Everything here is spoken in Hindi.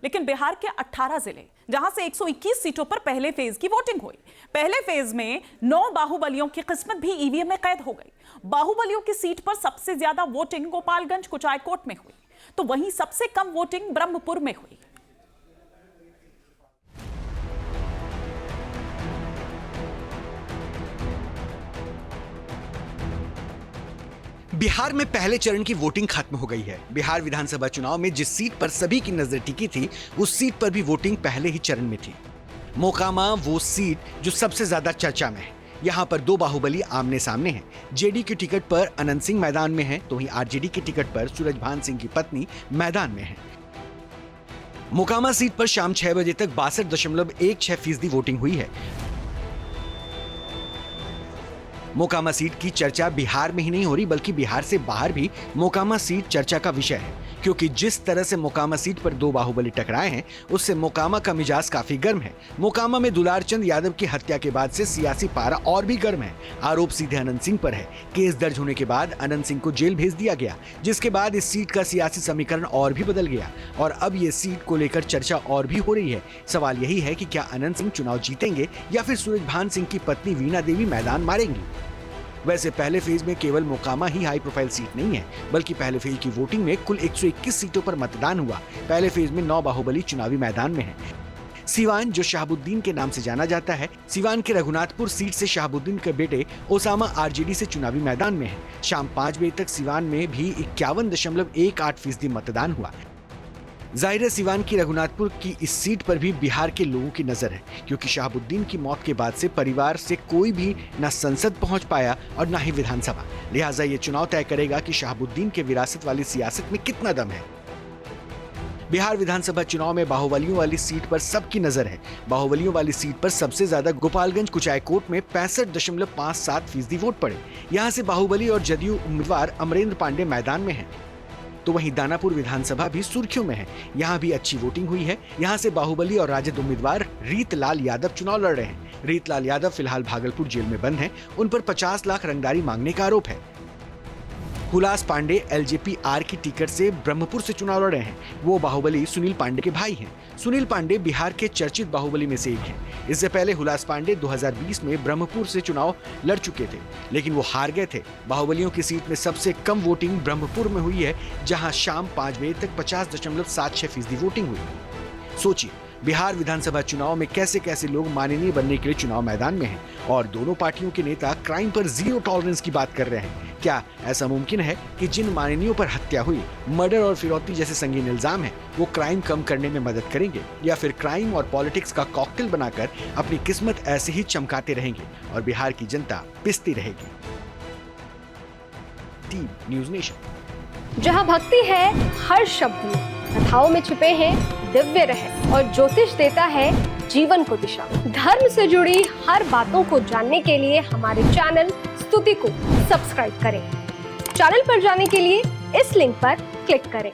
लेकिन बिहार के 18 जिले जहां से 121 सीटों पर पहले फेज की वोटिंग हुई। पहले फेज में 9 बाहुबलियों की किस्मत भी ईवीएम में कैद हो गई। बाहुबलियों की सीट पर सबसे ज्यादा वोटिंग गोपालगंज कुचायकोट में हुई, तो वहीं सबसे कम वोटिंग ब्रह्मपुर में हुई। बिहार में पहले चरण की वोटिंग खत्म हो गई है। बिहार विधानसभा चुनाव में जिस सीट पर सभी की नजर टिकी थी, उस सीट पर भी वोटिंग पहले ही चरण में थी। मोकामा वो सीट जो सबसे ज्यादा चर्चा में है। यहाँ पर 2 बाहुबली आमने सामने हैं। जेडी की टिकट पर अनंत सिंह मैदान में है, तो वहीं आरजेडी की टिकट पर सूरजभान सिंह की पत्नी मैदान में है। मोकामा सीट पर शाम 6 बजे तक 62.16% वोटिंग हुई है। मोकामा सीट की चर्चा बिहार में ही नहीं हो रही, बल्कि बिहार से बाहर भी मोकामा सीट चर्चा का विषय है, क्योंकि जिस तरह से मोकामा सीट पर 2 बाहुबली टकराए हैं, उससे मोकामा का मिजाज काफी गर्म है। मोकामा में दुलार चंद यादव की हत्या के बाद से सियासी पारा और भी गर्म है। आरोप सीधे अनंत सिंह पर है। केस दर्ज होने के बाद अनंत सिंह को जेल भेज दिया गया, जिसके बाद इस सीट का सियासी समीकरण और भी बदल गया और अब ये सीट को लेकर चर्चा और भी हो रही है। सवाल यही है कि क्या अनंत सिंह चुनाव जीतेंगे या फिर सूरजभान सिंह की पत्नी वीणा देवी मैदान मारेंगी। वैसे पहले फेज में केवल मोकामा ही हाई प्रोफाइल सीट नहीं है, बल्कि पहले फेज की वोटिंग में कुल 121 सीटों पर मतदान हुआ। पहले फेज में 9 बाहुबली चुनावी मैदान में है। सिवान, जो शहाबुद्दीन के नाम से जाना जाता है, सिवान के रघुनाथपुर सीट से शहाबुद्दीन के बेटे ओसामा आरजेडी से चुनावी मैदान में है। शाम 5 बजे तक सिवान में भी 51.18% मतदान हुआ। जाहिर है सिवान की रघुनाथपुर की इस सीट पर भी बिहार के लोगों की नजर है, क्योंकि शहाबुद्दीन की मौत के बाद से परिवार से कोई भी न संसद पहुंच पाया और न ही विधानसभा। लिहाजा ये चुनाव तय करेगा कि शहाबुद्दीन के विरासत वाली सियासत में कितना दम है। बिहार विधानसभा चुनाव में बाहुबलियों वाली सीट पर सबकी नजर है। बाहुबलियों वाली सीट पर सबसे ज्यादा गोपालगंज कुचायकोट में 65.57% वोट पड़े। यहाँ से बाहुबली और जदयू उम्मीदवार अमरेंद्र पांडे मैदान में है, तो वहीं दानापुर विधानसभा भी सुर्खियों में है। यहाँ भी अच्छी वोटिंग हुई है। यहाँ से बाहुबली और राजद उम्मीदवार रीतलाल यादव चुनाव लड़ रहे हैं। रीतलाल यादव फिलहाल भागलपुर जेल में बंद हैं। उन पर 50 लाख रंगदारी मांगने का आरोप है। हुलास पांडे एलजेपी आर की टिकट से ब्रह्मपुर से चुनाव लड़ रहे हैं। वो बाहुबली सुनील पांडे के भाई हैं। सुनील पांडे बिहार के चर्चित बाहुबली में से एक हैं। इससे पहले हुलास पांडे 2020 में ब्रह्मपुर से चुनाव लड़ चुके थे, लेकिन वो हार गए थे। बाहुबलियों की सीट में सबसे कम वोटिंग ब्रह्मपुर में हुई है, जहां शाम 5 बजे तक 50.76% वोटिंग हुई। सोचिए, बिहार विधानसभा चुनाव में कैसे कैसे लोग माननीय बनने के लिए चुनाव मैदान में हैं और दोनों पार्टियों के नेता क्राइम पर जीरो टॉलरेंस की बात कर रहे हैं। क्या ऐसा मुमकिन है कि जिन माननीयों पर हत्या हुई, मर्डर और फिरौती जैसे संगीन इल्जाम हैं, वो क्राइम कम करने में मदद करेंगे, या फिर क्राइम और पॉलिटिक्स का कॉकटेल बनाकर अपनी किस्मत ऐसे ही चमकाते रहेंगे और बिहार की जनता पिसती रहेगी। Team news nation. जहां भक्ति है हर शब्द में, कथाओं में छुपे हैं दिव्य रहस्य और ज्योतिष देता है जीवन को दिशा। धर्म से जुड़ी हर बातों को जानने के लिए हमारे चैनल स्तुति को सब्सक्राइब करें। चैनल पर जाने के लिए इस लिंक पर क्लिक करें।